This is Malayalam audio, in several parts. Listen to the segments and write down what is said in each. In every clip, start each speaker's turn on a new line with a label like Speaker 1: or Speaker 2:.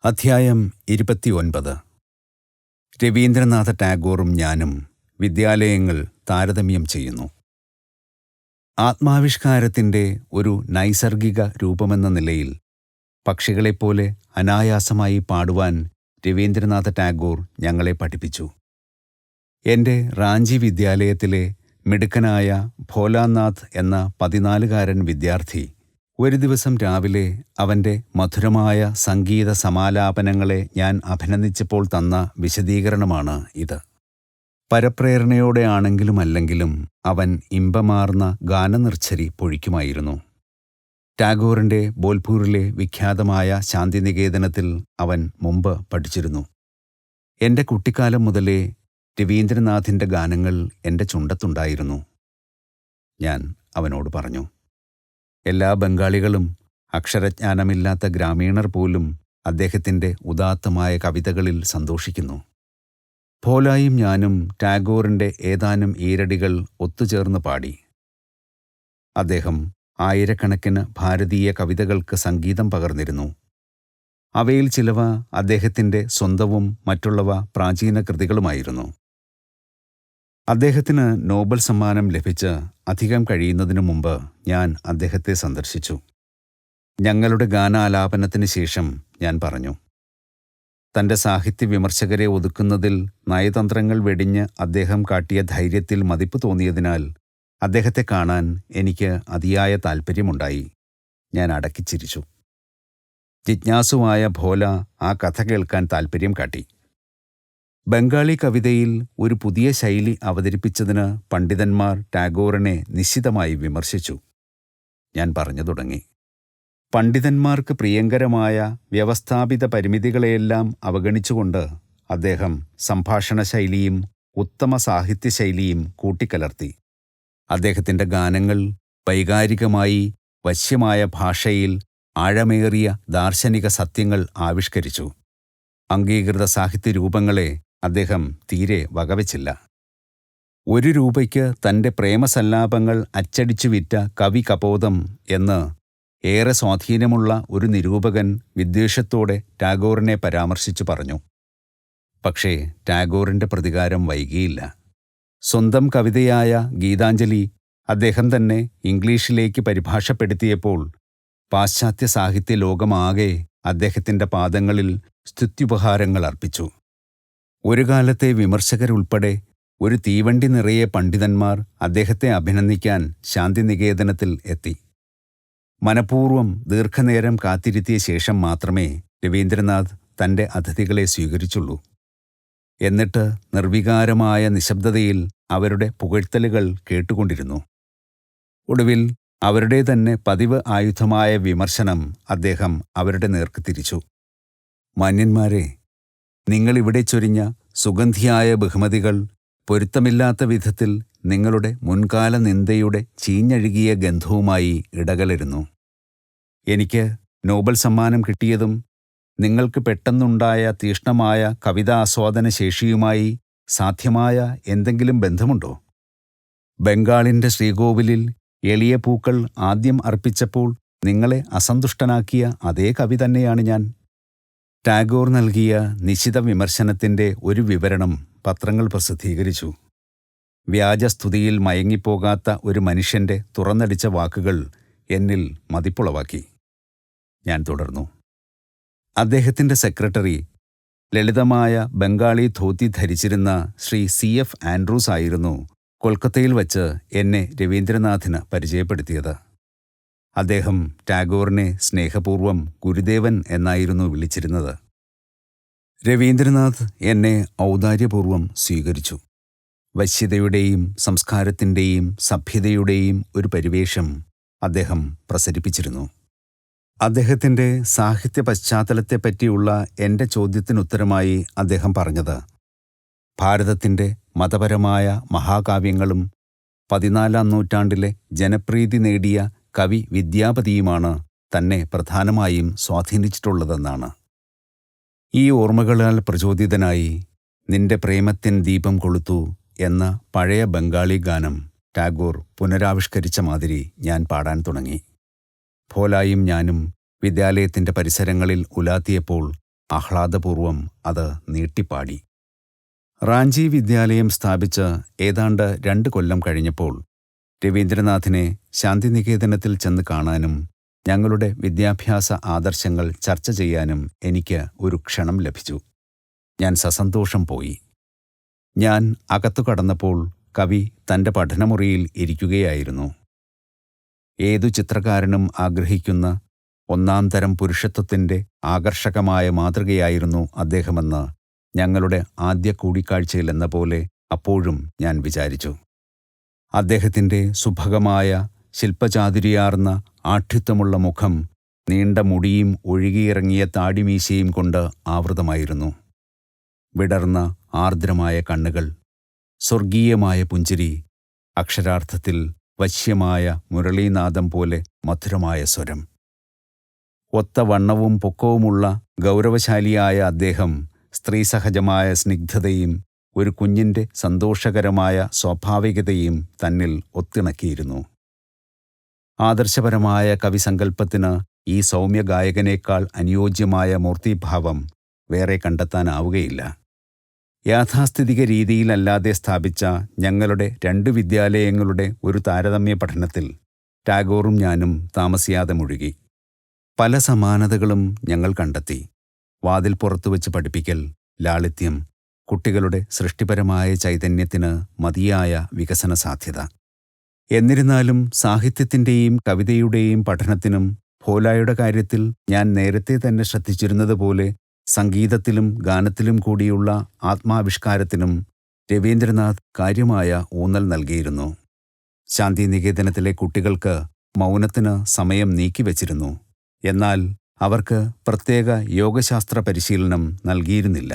Speaker 1: അധ്യായം 29. രവീന്ദ്രനാഥ ടാഗോറും ഞാനും വിദ്യാലയങ്ങൾ താരതമ്യം ചെയ്യുന്നു. ആത്മാവിഷ്കാരത്തിൻ്റെ ഒരു നൈസർഗിക രൂപമെന്ന നിലയിൽ പക്ഷികളെപ്പോലെ അനായാസമായി പാടുവാൻ രവീന്ദ്രനാഥ ടാഗോർ ഞങ്ങളെ പഠിപ്പിച്ചു. എൻ്റെ റാഞ്ചി വിദ്യാലയത്തിലെ മിടുക്കനായ ഭോലാനാഥ് എന്ന 14-കാരൻ വിദ്യാർത്ഥി ഒരു ദിവസം രാവിലെ അവൻ്റെ മധുരമായ സംഗീത സമാലാപനങ്ങളെ ഞാൻ അഭിനന്ദിച്ചപ്പോൾ തന്ന വിശദീകരണമാണ് ഇത്. പരപ്രേരണയോടെ ആണെങ്കിലും അല്ലെങ്കിലും അവൻ ഇമ്പമാർന്ന ഗാനനിർഝരി പൊഴിക്കുമായിരുന്നു. ടാഗോറിൻ്റെ ബോൽപൂരിലെ വിഖ്യാതമായ ശാന്തിനികേതനത്തിൽ അവൻ മുമ്പ് പഠിച്ചിരുന്നു. എൻ്റെ കുട്ടിക്കാലം മുതലേ രവീന്ദ്രനാഥിൻ്റെ ഗാനങ്ങൾ എൻ്റെ ചുണ്ടത്തുണ്ടായിരുന്നു. ഞാൻ അവനോട് പറഞ്ഞു. എല്ലാ ബംഗാളികളും, അക്ഷരജ്ഞാനമില്ലാത്ത ഗ്രാമീണർ പോലും അദ്ദേഹത്തിൻ്റെ ഉദാത്തമായ കവിതകളിൽ സന്തോഷിക്കുന്നു. ഭോലായും ഞാനും ടാഗോറിൻ്റെ ഏതാനും ഈരടികൾ ഒത്തുചേർന്ന് പാടി. അദ്ദേഹം ആയിരക്കണക്കിന് ഭാരതീയ കവിതകൾക്ക് സംഗീതം പകർന്നിരുന്നു. അവയിൽ ചിലവ അദ്ദേഹത്തിൻ്റെ സ്വന്തവും മറ്റുള്ളവ പ്രാചീന കൃതികളുമായിരുന്നു. അദ്ദേഹത്തിന് നോബൽ സമ്മാനം ലഭിച്ച് അധികം കഴിയുന്നതിനു മുമ്പ് ഞാൻ അദ്ദേഹത്തെ സന്ദർശിച്ചു. ഞങ്ങളുടെ ഗാനാലാപനത്തിന് ശേഷം ഞാൻ പറഞ്ഞു, തൻ്റെ സാഹിത്യ വിമർശകരെ ഒതുക്കുന്നതിൽ നയതന്ത്രങ്ങൾ വെടിഞ്ഞ് അദ്ദേഹം കാട്ടിയ ധൈര്യത്തിൽ മതിപ്പ് തോന്നിയതിനാൽ അദ്ദേഹത്തെ കാണാൻ എനിക്ക് അതിയായ താൽപ്പര്യമുണ്ടായി. ഞാൻ അടക്കിച്ചിരിച്ചു. ജിജ്ഞാസുവായ ഭോല ആ കഥ കേൾക്കാൻ താൽപ്പര്യം കാട്ടി. ബംഗാളി കവിതയിൽ ഒരു പുതിയ ശൈലി അവതരിപ്പിച്ചതിന് പണ്ഡിതന്മാർ ടാഗോറിനെ നിശിതമായി വിമർശിച്ചു. ഞാൻ പറഞ്ഞു തുടങ്ങി. പണ്ഡിതന്മാർക്ക് പ്രിയങ്കരമായ വ്യവസ്ഥാപിത പരിമിതികളെയെല്ലാം അവഗണിച്ചുകൊണ്ട് അദ്ദേഹം സംഭാഷണ ശൈലിയും ഉത്തമ സാഹിത്യശൈലിയും കൂട്ടിക്കലർത്തി. അദ്ദേഹത്തിൻ്റെ ഗാനങ്ങൾ വൈകാരികമായി വശ്യമായ ഭാഷയിൽ ആഴമേറിയ ദാർശനിക സത്യങ്ങൾ ആവിഷ്കരിച്ചു. അംഗീകൃത സാഹിത്യരൂപങ്ങളെ അദ്ദേഹം തീരെ വകവച്ചില്ല. 1 രൂപയ്ക്ക് തൻ്റെ പ്രേമസല്ലാപങ്ങൾ അച്ചടിച്ചു വിറ്റ കവി കപോതം എന്ന് ഏറെ സ്വാധീനമുള്ള ഒരു നിരൂപകൻ വിദ്വേഷത്തോടെ ടാഗോറിനെ പരാമർശിച്ചു പറഞ്ഞു. പക്ഷേ ടാഗോറിൻ്റെ പ്രതികാരം വൈകിയില്ല. സ്വന്തം കവിതയായ ഗീതാഞ്ജലി അദ്ദേഹം തന്നെ ഇംഗ്ലീഷിലേക്ക് പരിഭാഷപ്പെടുത്തിയപ്പോൾ പാശ്ചാത്യ സാഹിത്യ ലോകമാകെ അദ്ദേഹത്തിൻ്റെ പാദങ്ങളിൽ സ്തുത്യുപഹാരങ്ങൾ അർപ്പിച്ചു. ഒരു കാലത്തെ വിമർശകരുൾപ്പെടെ ഒരു തീവണ്ടി നിറയെ പണ്ഡിതന്മാർ അദ്ദേഹത്തെ അഭിനന്ദിക്കാൻ ശാന്തിനികേതനത്തിൽ എത്തി. മനഃപൂർവ്വം ദീർഘനേരം കാത്തിരുത്തിയ ശേഷം മാത്രമേ രവീന്ദ്രനാഥ് തൻ്റെ അതിഥികളെ സ്വീകരിച്ചുള്ളൂ. എന്നിട്ട് നിർവികാരമായ നിശബ്ദതയിൽ അവരുടെ പുകഴ്ത്തലുകൾ കേട്ടുകൊണ്ടിരുന്നു. ഒടുവിൽ അവരുടെ തന്നെ പതിവ് ആയുധമായ വിമർശനം അദ്ദേഹം അവരുടെ നേർക്ക് തിരിച്ചു. മാന്യന്മാരെ, നിങ്ങളിവിടെ ചൊരിഞ്ഞ സുഗന്ധിയായ ബഹുമതികൾ പൊരുത്തമില്ലാത്ത വിധത്തിൽ നിങ്ങളുടെ മുൻകാല നിന്ദയുടെ ചീഞ്ഞഴുകിയ ഗന്ധവുമായി ഇടകലരുന്നു. എനിക്ക് നോബൽ സമ്മാനം കിട്ടിയതും നിങ്ങൾക്ക് പെട്ടെന്നുണ്ടായ തീഷ്ണമായ കവിതാസ്വാദന ശേഷിയുമായി സാധ്യമായ എന്തെങ്കിലും ബന്ധമുണ്ടോ? ബംഗാളിൻ്റെ ശ്രീകോവിലിൽ എളിയ പൂക്കൾ ആദ്യം അർപ്പിച്ചപ്പോൾ നിങ്ങളെ അസന്തുഷ്ടനാക്കിയ അതേ കവി തന്നെയാണ് ഞാൻ. ടാഗോർ നൽകിയ നിശിത വിമർശനത്തിൻ്റെ ഒരു വിവരണം പത്രങ്ങൾ പ്രസിദ്ധീകരിച്ചു. വ്യാജസ്തുതിയിൽ മയങ്ങിപ്പോകാത്ത ഒരു മനുഷ്യൻ്റെ തുറന്നടിച്ച വാക്കുകൾ എന്നിൽ മതിപ്പുളവാക്കി. ഞാൻ തുടർന്നു. അദ്ദേഹത്തിൻ്റെ സെക്രട്ടറി, ലളിതമായ ബംഗാളി ധോത്തി ധരിച്ചിരുന്ന ശ്രീ CF ആൻഡ്രൂസ് ആയിരുന്നു കൊൽക്കത്തയിൽ വച്ച് എന്നെ രവീന്ദ്രനാഥിന് പരിചയപ്പെടുത്തിയത്. അദ്ദേഹം ടാഗോറിനെ സ്നേഹപൂർവ്വം ഗുരുദേവൻ എന്നായിരുന്നു വിളിച്ചിരുന്നത്. രവീന്ദ്രനാഥ് എന്നെ ഔദാര്യപൂർവ്വം സ്വീകരിച്ചു. വശ്യതയുടെയും സംസ്കാരത്തിൻ്റെയും സഭ്യതയുടെയും ഒരു പരിവേഷം അദ്ദേഹം പ്രസരിപ്പിച്ചിരുന്നു. അദ്ദേഹത്തിൻ്റെ സാഹിത്യ പശ്ചാത്തലത്തെപ്പറ്റിയുള്ള എൻ്റെ ചോദ്യത്തിനുത്തരമായി അദ്ദേഹം പറഞ്ഞത്, ഭാരതത്തിൻ്റെ മതപരമായ മഹാകാവ്യങ്ങളും 14-ാം നൂറ്റാണ്ടിലെ ജനപ്രീതി നേടിയ കവി വിദ്യാപതിയുമാണ് തന്നെ പ്രധാനമായും സ്വാധീനിച്ചിട്ടുള്ളതെന്നാണ്. ഈ ഓർമ്മകളാൽ പ്രചോദിതനായി നിന്റെ പ്രേമത്തിൻ ദീപം കൊളുത്തു എന്ന പഴയ ബംഗാളി ഗാനം ടാഗോർ പുനരാവിഷ്കരിച്ച മാതിരി ഞാൻ പാടാൻ തുടങ്ങി. ഭോലായും ഞാനും വിദ്യാലയത്തിൻ്റെ പരിസരങ്ങളിൽ ഉലാത്തിയപ്പോൾ ആഹ്ലാദപൂർവം അത് നീട്ടിപ്പാടി. റാഞ്ചി വിദ്യാലയം സ്ഥാപിച്ച് ഏതാണ്ട് 2 കൊല്ലം കഴിഞ്ഞപ്പോൾ രവീന്ദ്രനാഥിനെ ശാന്തിനികേതനത്തിൽ ചെന്ന് കാണാനും ഞങ്ങളുടെ വിദ്യാഭ്യാസ ആദർശങ്ങൾ ചർച്ച ചെയ്യാനും എനിക്ക് ഒരു ക്ഷണം ലഭിച്ചു. ഞാൻ സസന്തോഷം പോയി. ഞാൻ അകത്തു കടന്നപ്പോൾ കവി തൻ്റെ പഠനമുറിയിൽ ഇരിക്കുകയായിരുന്നു. ഏതു ചിത്രകാരനും ആഗ്രഹിക്കുന്ന ഒന്നാം തരം പുരുഷത്വത്തിൻ്റെ ആകർഷകമായ മാതൃകയായിരുന്നു അദ്ദേഹമെന്ന് ഞങ്ങളുടെ ആദ്യ കൂടിക്കാഴ്ചയിലെന്ന പോലെ അപ്പോഴും ഞാൻ വിചാരിച്ചു. അദ്ദേഹത്തിൻ്റെ സുഭഗമായ ശില്പചാതുരിയാർന്ന ആഠ്യത്വമുള്ള മുഖം നീണ്ട മുടിയും ഒഴുകിയിറങ്ങിയ താടിമീശയും കൊണ്ട് ആവൃതമായിരുന്നു. വിടർന്ന ആർദ്രമായ കണ്ണുകൾ, സ്വർഗീയമായ പുഞ്ചിരി, അക്ഷരാർത്ഥത്തിൽ വശ്യമായ മുരളീനാദം പോലെ മധുരമായ സ്വരം. ഒത്ത വണ്ണവും പൊക്കവുമുള്ള ഗൗരവശാലിയായ അദ്ദേഹം സ്ത്രീസഹജമായ സ്നിഗ്ധതയും ഒരു കുഞ്ഞിൻ്റെ സന്തോഷകരമായ സ്വാഭാവികതയും തന്നിൽ ഒത്തിണക്കിയിരുന്നു. ആദർശപരമായ കവിസങ്കല്പത്തിന് ഈ സൗമ്യ ഗായകനേക്കാൾ അനുയോജ്യമായ മൂർത്തിഭാവം വേറെ കണ്ടെത്താനാവുകയില്ല. യാഥാസ്ഥിതിക രീതിയിലല്ലാതെ സ്ഥാപിച്ച ഞങ്ങളുടെ 2 വിദ്യാലയങ്ങളുടെ ഒരു താരതമ്യ പഠനത്തിൽ ടാഗോറും ഞാനും താമസിയാതെ മുഴുകി. പല സമാനതകളും ഞങ്ങൾ കണ്ടെത്തി. വാതിൽ പുറത്തു വച്ച് പഠിപ്പിക്കൽ, ലാളിത്യം, കുട്ടികളുടെ സൃഷ്ടിപരമായ ചൈതന്യത്തിന് മതിയായ വികസന സാധ്യത. എന്നിരുന്നാലും സാഹിത്യത്തിൻ്റെയും കവിതയുടെയും പഠനത്തിനും ഭോലായുടെ കാര്യത്തിൽ ഞാൻ നേരത്തെ തന്നെ ശ്രദ്ധിച്ചിരുന്നതുപോലെ സംഗീതത്തിലും ഗാനത്തിലും കൂടിയുള്ള ആത്മാവിഷ്കാരത്തിനും രവീന്ദ്രനാഥ് കാര്യമായ ഊന്നൽ നൽകിയിരുന്നു. ശാന്തിനികേതനത്തിലെ കുട്ടികൾക്ക് മൗനത്തിന് സമയം നീക്കിവച്ചിരുന്നു. എന്നാൽ അവർക്ക് പ്രത്യേക യോഗശാസ്ത്ര പരിശീലനം നൽകിയിരുന്നില്ല.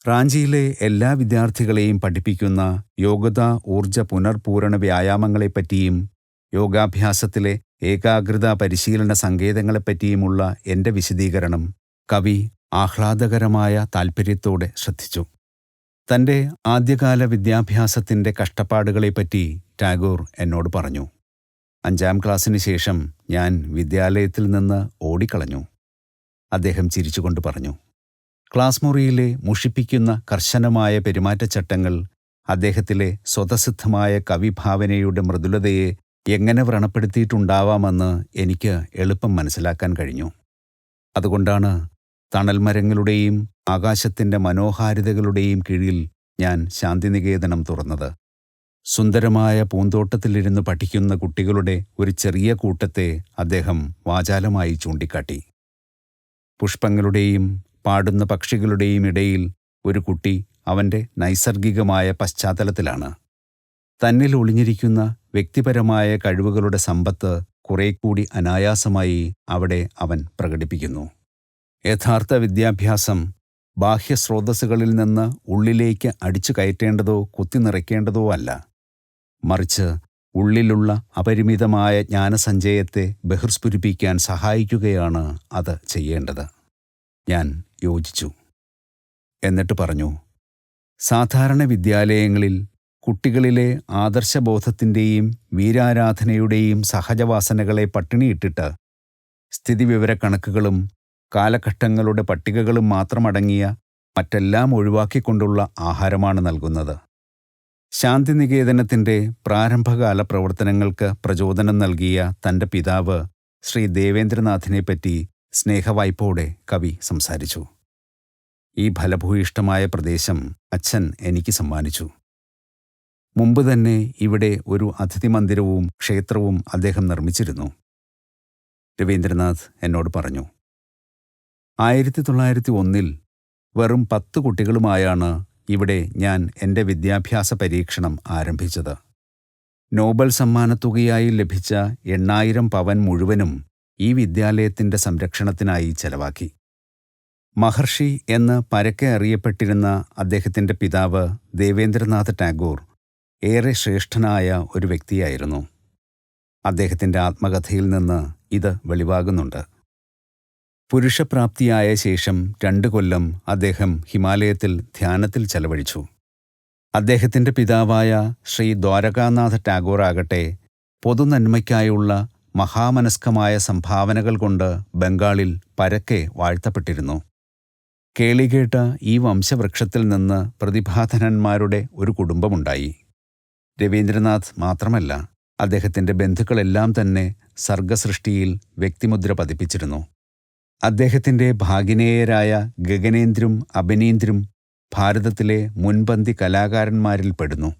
Speaker 1: റാഞ്ചിയിലെ എല്ലാ വിദ്യാർത്ഥികളെയും പഠിപ്പിക്കുന്ന യോഗ ഊർജ പുനർപൂരണ വ്യായാമങ്ങളെപ്പറ്റിയും യോഗാഭ്യാസത്തിലെ ഏകാഗ്രതാ പരിശീലന സങ്കേതങ്ങളെപ്പറ്റിയുമുള്ള എൻ്റെ വിശദീകരണം കവി ആഹ്ലാദകരമായ താൽപ്പര്യത്തോടെ ശ്രദ്ധിച്ചു. തൻ്റെ ആദ്യകാല വിദ്യാഭ്യാസത്തിൻ്റെ കഷ്ടപ്പാടുകളെപ്പറ്റി ടാഗോർ എന്നോട് പറഞ്ഞു. 5ാം ക്ലാസ്സിന് ശേഷം ഞാൻ വിദ്യാലയത്തിൽ നിന്ന് ഓടിക്കളഞ്ഞു. അദ്ദേഹം ചിരിച്ചുകൊണ്ട് പറഞ്ഞു. ക്ലാസ് മുറിയിലെ മുഷിപ്പിക്കുന്ന കർശനമായ പെരുമാറ്റച്ചട്ടങ്ങൾ അദ്ദേഹത്തിലെ സ്വതസിദ്ധമായ കവിഭാവനയുടെ മൃദുലതയെ എങ്ങനെ വ്രണപ്പെടുത്തിയിട്ടുണ്ടാവാമെന്ന് എനിക്ക് എളുപ്പം മനസ്സിലാക്കാൻ കഴിഞ്ഞു. അതുകൊണ്ടാണ് തണൽമരങ്ങളുടെയും ആകാശത്തിൻ്റെ മനോഹാരിതകളുടെയും കീഴിൽ ഞാൻ ശാന്തിനികേതനം തുറന്നത്. സുന്ദരമായ പൂന്തോട്ടത്തിലിരുന്ന് പഠിക്കുന്ന കുട്ടികളുടെ ഒരു ചെറിയ കൂട്ടത്തെ അദ്ദേഹം വാചാലമായി ചൂണ്ടിക്കാട്ടി. പുഷ്പങ്ങളുടെയും പാടുന്ന പക്ഷികളുടെയും ഇടയിൽ ഒരു കുട്ടി അവൻ്റെ നൈസർഗികമായ പശ്ചാത്തലത്തിലാണ്. തന്നിൽ ഒളിഞ്ഞിരിക്കുന്ന വ്യക്തിപരമായ കഴിവുകളുടെ സമ്പത്ത് കുറേക്കൂടി അനായാസമായി അവിടെ അവൻ പ്രകടിപ്പിക്കുന്നു. യഥാർത്ഥ വിദ്യാഭ്യാസം ബാഹ്യസ്രോതസ്സുകളിൽ നിന്ന് ഉള്ളിലേക്ക് അടിച്ചു കയറ്റേണ്ടതോ കുത്തിനിറയ്ക്കേണ്ടതോ അല്ല. മറിച്ച് ഉള്ളിലുള്ള അപരിമിതമായ ജ്ഞാനസഞ്ചയത്തെ ബഹിർസ്ഫുരിപ്പിക്കാൻ സഹായിക്കുകയാണ് അത് ചെയ്യേണ്ടത്. ഞാൻ യോജിച്ചു. എന്നിട്ട് പറഞ്ഞു, സാധാരണ വിദ്യാലയങ്ങളിൽ കുട്ടികളിലെ ആദർശബോധത്തിൻ്റെയും വീരാരാധനയുടെയും സഹജവാസനകളെ പട്ടിണിയിട്ടിട്ട് സ്ഥിതിവിവരക്കണക്കുകളും കാലഘട്ടങ്ങളുടെ പട്ടികകളും മാത്രമടങ്ങിയ മറ്റെല്ലാം ഒഴിവാക്കിക്കൊണ്ടുള്ള ആഹാരമാണ് നൽകുന്നത്. ശാന്തിനികേതനത്തിൻ്റെ പ്രാരംഭകാല പ്രവർത്തനങ്ങൾക്ക് പ്രചോദനം നൽകിയ തൻ്റെ പിതാവ് ശ്രീ ദേവേന്ദ്രനാഥിനെപ്പറ്റി സ്നേഹവായ്പോടെ കവി സംസാരിച്ചു. ഈ ഫലഭൂയിഷ്ടമായ പ്രദേശം അച്ഛൻ എനിക്ക് സമ്മാനിച്ചു. മുമ്പ് തന്നെ ഇവിടെ ഒരു അതിഥി മന്ദിരവും ക്ഷേത്രവും അദ്ദേഹം നിർമ്മിച്ചിരുന്നു. രവീന്ദ്രനാഥ് എന്നോട് പറഞ്ഞു. 1901 വെറും 10 കുട്ടികളുമായാണ് ഇവിടെ ഞാൻ എൻ്റെ വിദ്യാഭ്യാസ പരീക്ഷണം ആരംഭിച്ചത്. നോബൽ സമ്മാനത്തുകയായി ലഭിച്ച 8000 പവൻ മുഴുവനും ഈ വിദ്യാലയത്തിൻ്റെ സംരക്ഷണത്തിനായി ചെലവാക്കി. മഹർഷി എന്ന് പരക്കെ അറിയപ്പെട്ടിരുന്ന അദ്ദേഹത്തിൻ്റെ പിതാവ് ദേവേന്ദ്രനാഥ് ടാഗോർ ഏറെ ശ്രേഷ്ഠനായ ഒരു വ്യക്തിയായിരുന്നു. അദ്ദേഹത്തിൻ്റെ ആത്മകഥയിൽ നിന്ന് ഇത് വെളിവാകുന്നുണ്ട്. പുരുഷപ്രാപ്തിയായ ശേഷം 2 കൊല്ലം അദ്ദേഹം ഹിമാലയത്തിൽ ധ്യാനത്തിൽ ചെലവഴിച്ചു. അദ്ദേഹത്തിൻ്റെ പിതാവായ ശ്രീ ദ്വാരകാനാഥ ടാഗോർ ആകട്ടെ പൊതുനന്മയ്ക്കായുള്ള മഹാമനസ്കമായ സംഭാവനകൾ കൊണ്ട് ബംഗാളിൽ പരക്കെ വാഴ്ത്തപ്പെട്ടിരുന്നു. കേളികേട്ട ഈ വംശവൃക്ഷത്തിൽ നിന്ന് പ്രതിഭാധനന്മാരുടെ ഒരു കുടുംബമുണ്ടായി. രവീന്ദ്രനാഥ് മാത്രമല്ല, അദ്ദേഹത്തിൻ്റെ ബന്ധുക്കളെല്ലാം തന്നെ സർഗസൃഷ്ടിയിൽ വ്യക്തിമുദ്ര പതിപ്പിച്ചിരുന്നു. അദ്ദേഹത്തിൻ്റെ ഭാഗിനേയരായ ഗഗനേന്ദ്രും അഭിനീന്ദ്രും ഭാരതത്തിലെ മുൻപന്തി കലാകാരന്മാരിൽ പെടുന്നു.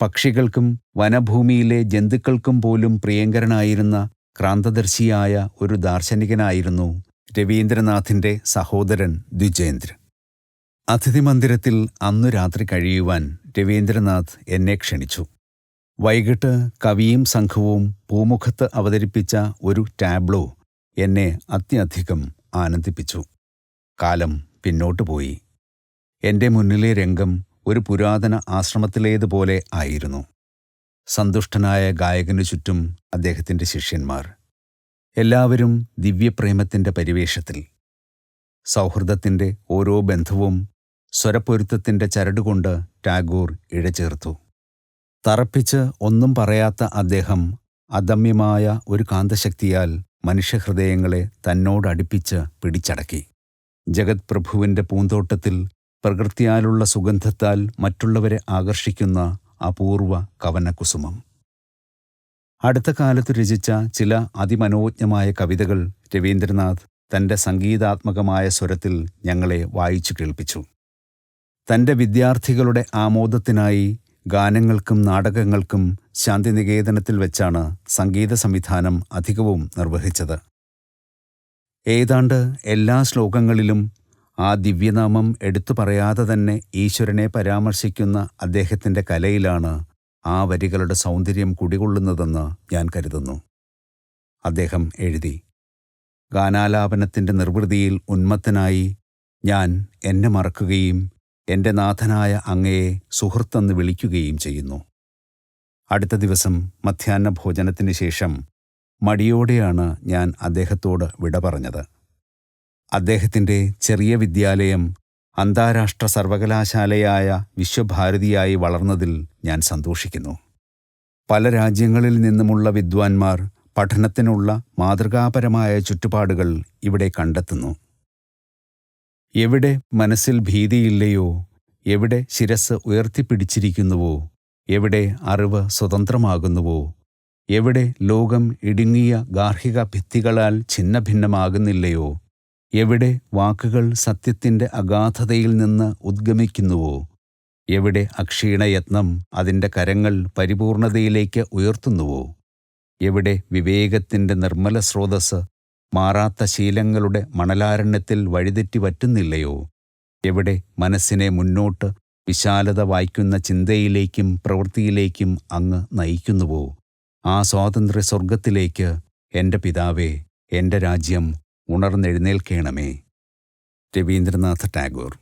Speaker 1: പക്ഷികൾക്കും വനഭൂമിയിലെ ജന്തുക്കൾക്കും പോലും പ്രിയങ്കരനായിരുന്ന ക്രാന്തദർശിയായ ഒരു ദാർശനികനായിരുന്നു രവീന്ദ്രനാഥിൻ്റെ സഹോദരൻ ദ്വിജേന്ദ്ര. അതിഥി മന്ദിരത്തിൽ അന്നു രാത്രി കഴിയുവാൻ രവീന്ദ്രനാഥ് എന്നെ ക്ഷണിച്ചു. വൈകിട്ട് കവിയും സംഘവും പൂമുഖത്ത് അവതരിപ്പിച്ച ഒരു ടാബ്ലോ എന്നെ അത്യധികം ആനന്ദിപ്പിച്ചു. കാലം പിന്നോട്ടു പോയി. എൻ്റെ മുന്നിലെ രംഗം ഒരു പുരാതന ആശ്രമത്തിലേതുപോലെ ആയിരുന്നു. സന്തുഷ്ടനായ ഗായകനു ചുറ്റും അദ്ദേഹത്തിൻ്റെ ശിഷ്യന്മാർ. എല്ലാവരും ദിവ്യപ്രേമത്തിൻ്റെ പരിവേഷത്തിൽ. സൗഹൃദത്തിൻ്റെ ഓരോ ബന്ധവും സ്വരപ്പൊരുത്തത്തിൻ്റെ ചരടുകൊണ്ട് ടാഗോർ ഇഴചേർത്തു. തറപ്പിച്ച് ഒന്നും പറയാത്ത അദ്ദേഹം അദമ്യമായ ഒരു കാന്തശക്തിയാൽ മനുഷ്യഹൃദയങ്ങളെ തന്നോടടുപ്പിച്ച് പിടിച്ചടക്കി. ജഗത് പ്രഭുവിൻ്റെ പൂന്തോട്ടത്തിൽ പ്രകൃതിയാലുള്ള സുഗന്ധത്താൽ മറ്റുള്ളവരെ ആകർഷിക്കുന്ന അപൂർവ കവനകുസുമം. അടുത്ത കാലത്ത് രചിച്ച ചില അതിമനോജ്ഞമായ കവിതകൾ രവീന്ദ്രനാഥ് തൻ്റെ സംഗീതാത്മകമായ സ്വരത്തിൽ ഞങ്ങളെ വായിച്ചു കേൾപ്പിച്ചു. തൻ്റെ വിദ്യാർത്ഥികളുടെ ആമോദത്തിനായി ഗാനങ്ങൾക്കും നാടകങ്ങൾക്കും ശാന്തിനികേതനത്തിൽ വെച്ചാണ് സംഗീത സംവിധാനം അധികവും നിർവഹിച്ചത്. ഏതാണ്ട് എല്ലാ ശ്ലോകങ്ങളിലും ആ ദിവ്യനാമം എടുത്തു പറയാതെ തന്നെ ഈശ്വരനെ പരാമർശിക്കുന്ന അദ്ദേഹത്തിൻ്റെ കലയിലാണ് ആ വരികളുടെ സൗന്ദര്യം കുടികൊള്ളുന്നതെന്ന് ഞാൻ കരുതുന്നു. അദ്ദേഹം എഴുതി, ഗാനാലാപനത്തിൻ്റെ നിർവൃതിയിൽ ഉന്മത്തനായി ഞാൻ എന്നെ മറക്കുകയും എൻ്റെ നാഥനായ അങ്ങയെ സുഹൃത്തെന്ന് വിളിക്കുകയും ചെയ്യുന്നു. അടുത്ത ദിവസം മധ്യാഹ്ന ഭോജനത്തിന് ശേഷം മടിയോടെയാണ് ഞാൻ അദ്ദേഹത്തോട് വിട പറഞ്ഞത്. അദ്ദേഹത്തിൻ്റെ ചെറിയ വിദ്യാലയം അന്താരാഷ്ട്ര സർവകലാശാലയായ വിശ്വഭാരതിയായി വളർന്നതിൽ ഞാൻ സന്തോഷിക്കുന്നു. പല രാജ്യങ്ങളിൽ നിന്നുമുള്ള വിദ്വാൻമാർ പഠനത്തിനുള്ള മാതൃകാപരമായ ചുറ്റുപാടുകൾ ഇവിടെ കണ്ടെത്തുന്നു. എവിടെ മനസ്സിൽ ഭീതിയില്ലയോ, എവിടെ ശിരസ് ഉയർത്തിപ്പിടിച്ചിരിക്കുന്നുവോ, എവിടെ അറിവ് സ്വതന്ത്രമാകുന്നുവോ, എവിടെ ലോകം ഇടുങ്ങിയ ഗാർഹിക ഭിത്തികളാൽ ഛിന്നഭിന്നമാകുന്നില്ലയോ, എവിടെ വാക്കുകൾ സത്യത്തിൻ്റെ അഗാധതയിൽ നിന്ന് ഉദ്ഗമിക്കുന്നുവോ, എവിടെ അക്ഷീണയത്നം അതിൻ്റെ കരങ്ങൾ പരിപൂർണതയിലേക്ക് ഉയർത്തുന്നുവോ, എവിടെ വിവേകത്തിൻ്റെ നിർമ്മല സ്രോതസ് മാറാത്ത ശീലങ്ങളുടെ മണലാരണ്യത്തിൽ വഴിതെറ്റി വറ്റുന്നില്ലയോ, എവിടെ മനസ്സിനെ മുന്നോട്ട് വിശാലത വായിക്കുന്ന ചിന്തയിലേക്കും പ്രവൃത്തിയിലേക്കും അങ്ങ് നയിക്കുന്നുവോ, ആ സ്വാതന്ത്ര്യ സ്വർഗത്തിലേക്ക് എൻ്റെ പിതാവേ, എൻ്റെ രാജ്യം ഉണർന്നെഴുന്നേൽക്കണമേ. രവീന്ദ്രനാഥ ടാഗോർ.